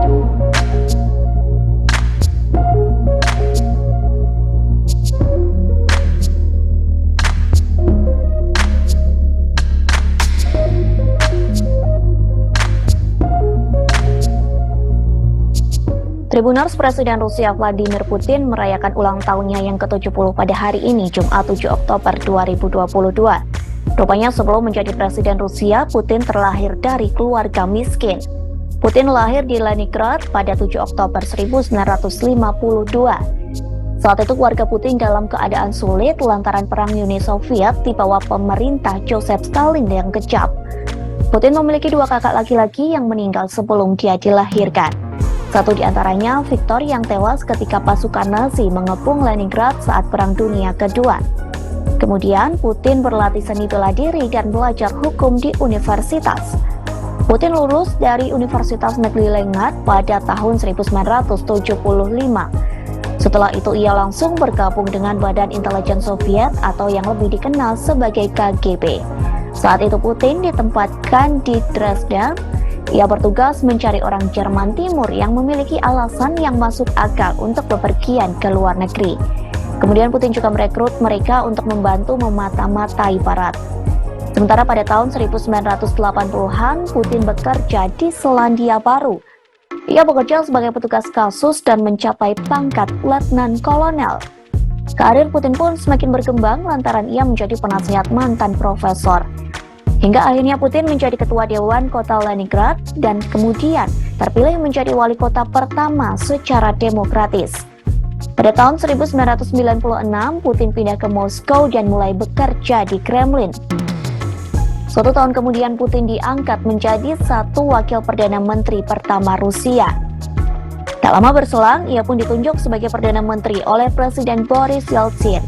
Tribunars Presiden Rusia Vladimir Putin merayakan ulang tahunnya yang ke-70 pada hari ini, Jumat 7 Oktober 2022. Rupanya sebelum menjadi Presiden Rusia, Putin terlahir dari keluarga miskin. Putin lahir di Leningrad pada 7 Oktober 1952. Saat itu keluarga Putin dalam keadaan sulit lantaran Perang Uni Soviet di bawah pemerintah Joseph Stalin yang kejam. Putin memiliki dua kakak laki-laki yang meninggal sebelum dia dilahirkan. Satu di antaranya Viktor yang tewas ketika pasukan Nazi mengepung Leningrad saat Perang Dunia Kedua. Kemudian Putin berlatih seni bela diri dan belajar hukum di universitas. Putin lulus dari Universitas Negeri Leningrad pada tahun 1975. Setelah itu ia langsung bergabung dengan Badan Intelijen Soviet atau yang lebih dikenal sebagai KGB. Saat itu Putin ditempatkan di Dresden. Ia bertugas mencari orang Jerman Timur yang memiliki alasan yang masuk akal untuk bepergian ke luar negeri. Kemudian Putin juga merekrut mereka untuk membantu memata-matai Barat. Sementara pada tahun 1980-an, Putin bekerja di Selandia Baru. Ia bekerja sebagai petugas kasus dan mencapai pangkat letnan kolonel. Karir Putin pun semakin berkembang lantaran ia menjadi penasihat mantan profesor. Hingga akhirnya Putin menjadi ketua Dewan Kota Leningrad dan kemudian terpilih menjadi wali kota pertama secara demokratis. Pada tahun 1996, Putin pindah ke Moskow dan mulai bekerja di Kremlin. Suatu tahun kemudian Putin diangkat menjadi satu wakil Perdana Menteri pertama Rusia. Tak lama berselang, ia pun ditunjuk sebagai Perdana Menteri oleh Presiden Boris Yeltsin.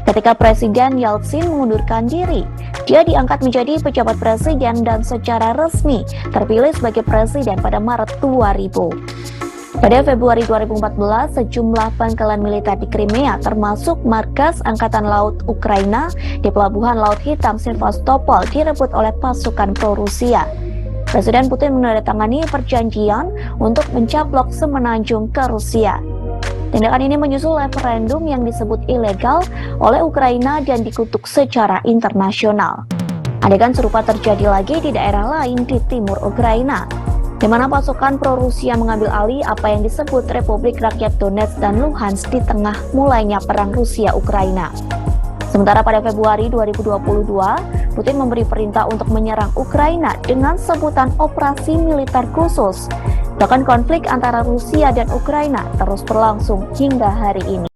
Ketika Presiden Yeltsin mengundurkan diri, dia diangkat menjadi pejabat presiden dan secara resmi terpilih sebagai presiden pada Maret 2000. Pada Februari 2014, sejumlah pangkalan militer di Crimea termasuk markas Angkatan Laut Ukraina di Pelabuhan Laut Hitam Sevastopol direbut oleh pasukan pro-Rusia. Presiden Putin menandatangani perjanjian untuk mencaplok semenanjung ke Rusia. Tindakan ini menyusul referendum yang disebut ilegal oleh Ukraina dan dikutuk secara internasional. Adegan serupa terjadi lagi di daerah lain di timur Ukraina, di mana pasukan pro-Rusia mengambil alih apa yang disebut Republik Rakyat Donetsk dan Luhansk di tengah mulainya perang Rusia-Ukraina. Sementara pada Februari 2022, Putin memberi perintah untuk menyerang Ukraina dengan sebutan operasi militer khusus. Bahkan konflik antara Rusia dan Ukraina terus berlangsung hingga hari ini.